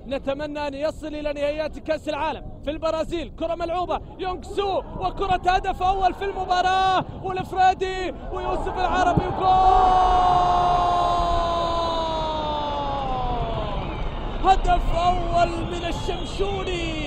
نتمنى أن يصل إلى نهائيات كأس العالم في البرازيل. كرة ملعوبة، يونغ سو، وكرة هدف أول في المباراة، والفريدي ويوسف العربي، وجول! هدف أول من الشمشوني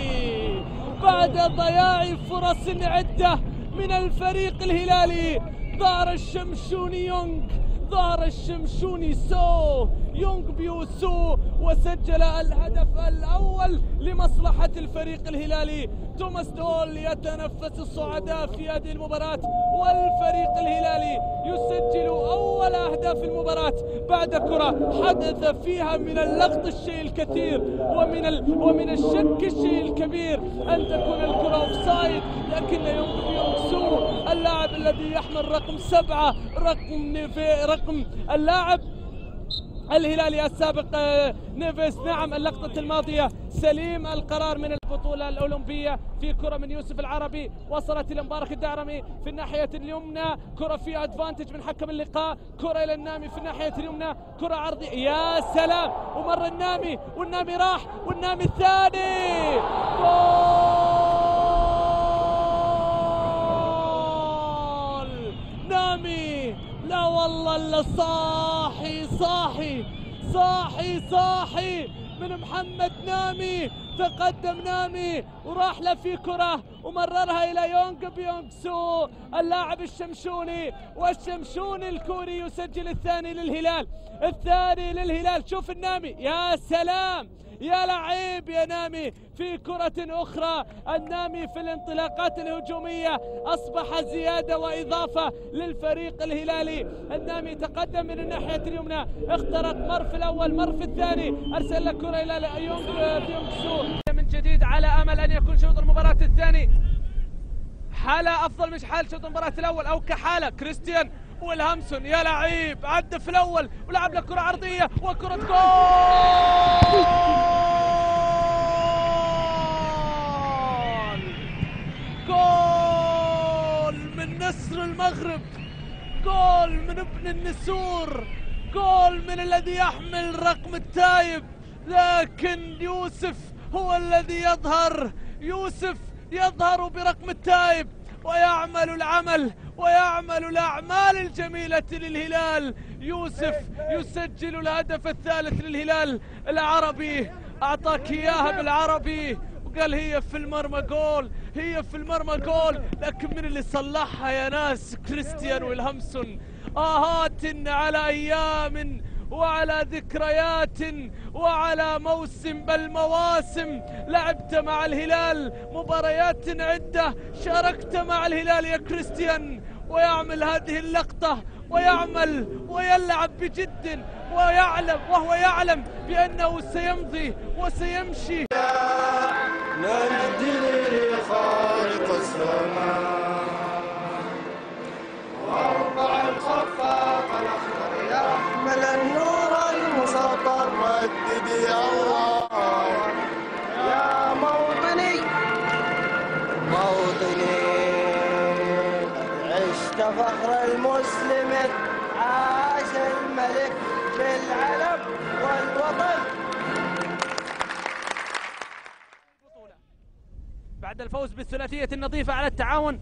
بعد ضياع فرص عدة من الفريق الهلالي. ظهر الشمشوني يونغ، ظهر الشمشوني سو، يونغ بيو سو، وسجل الهدف الأول لمصلحة الفريق الهلالي. توماس دول يتنفس الصعداء في هذه المباراة، والفريق الهلالي يسجل أول أهداف المباراة بعد كرة حدث فيها من اللغط الشيء الكثير ومن الشك الشيء الكبير أن تكون الكرة أوفسايد، لكن يونغ سو اللاعب الذي يحمل رقم 7 رقم اللاعب الهلالي السابق نيفيس. نعم، اللقطة الماضية سليم القرار من البطولة الأولمبية في كرة من يوسف العربي وصلت إلى مبارك الدعرمي في الناحية اليمنى. كرة فيها ادفانتج من حكم اللقاء، كرة إلى النامي في الناحية اليمنى، كرة عرضية، يا سلام، ومر النامي والنامي راح والنامي الثاني، جول نامي. لا والله الا صاحي صاحي صاحي صاحي من محمد نامي. تقدم نامي وراح له في كرة ومررها إلى يونغ بيونغ سو اللاعب الشمشوني، والشمشوني الكوري يسجل الثاني للهلال، الثاني للهلال. شوف النامي، يا سلام، يا لعيب يا نامي. في كرة أخرى النامي في الانطلاقات الهجومية أصبح زيادة وإضافة للفريق الهلالي. النامي تقدم من الناحية اليمنى، اخترق مر في الأول مر في الثاني، أرسل لك كرة إلى يونغ بيونغ سو من جديد على أمل أن يكون شوط المباراة الثاني حالة أفضل مش حال شوط المباراة الأول أو كحالة. كريستيان والهامسون، يا لعيب، عدى في الأول ولعب له كرة عرضية وكرة جول، جول من نسر المغرب، جول من ابن النسور، جول من الذي يحمل رقم التايب، لكن يوسف هو الذي يظهر. يوسف يظهر برقم التايب ويعمل العمل ويعمل الأعمال الجميلة للهلال. يوسف يسجل الهدف الثالث للهلال العربي، أعطاك إياها بالعربي وقال هي في المرمى جول، هي في المرمى جول، لكن من اللي صلحها يا ناس؟ كريستيان والهامسون. آهات على أيام وعلى ذكريات وعلى موسم بل مواسم لعبت مع الهلال، مباريات عدة شاركت مع الهلال يا كريستيان، ويعمل هذه اللقطة ويعمل ويلعب بجد ويعلم وهو يعلم بأنه سيمضي وسيمشي. نجدي لخالق السماء وارفع الخفاق الأخضر يحمل النور المسطر، مجد يا الله يا موطني موطني، عشت فخر المسلم، عاش الملك بالعلم والوطن. بعد الفوز بالثلاثية النظيفة على التعاون،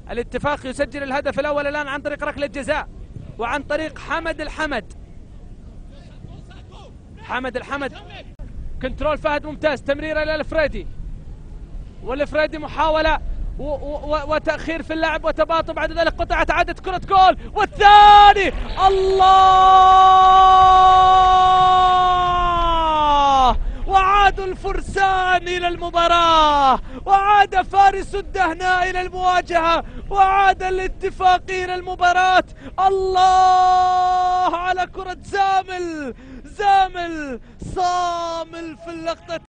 الاتفاق يسجل الهدف الأول الآن عن طريق ركلة جزاء وعن طريق حمد الحمد. حمد الحمد، كنترول فهد ممتاز، تمريرة للفريدي، والفريدي محاولة وتأخير في اللعب وتباطؤ، بعد ذلك قطعت عادت كرة جول، والثاني الله، وعاد الفرسان إلى المباراة، وعاد فارس الدهناء إلى المواجهة، وعاد الاتفاق إلى المباراة. الله على كرة زامل، زامل صامل في اللقطة.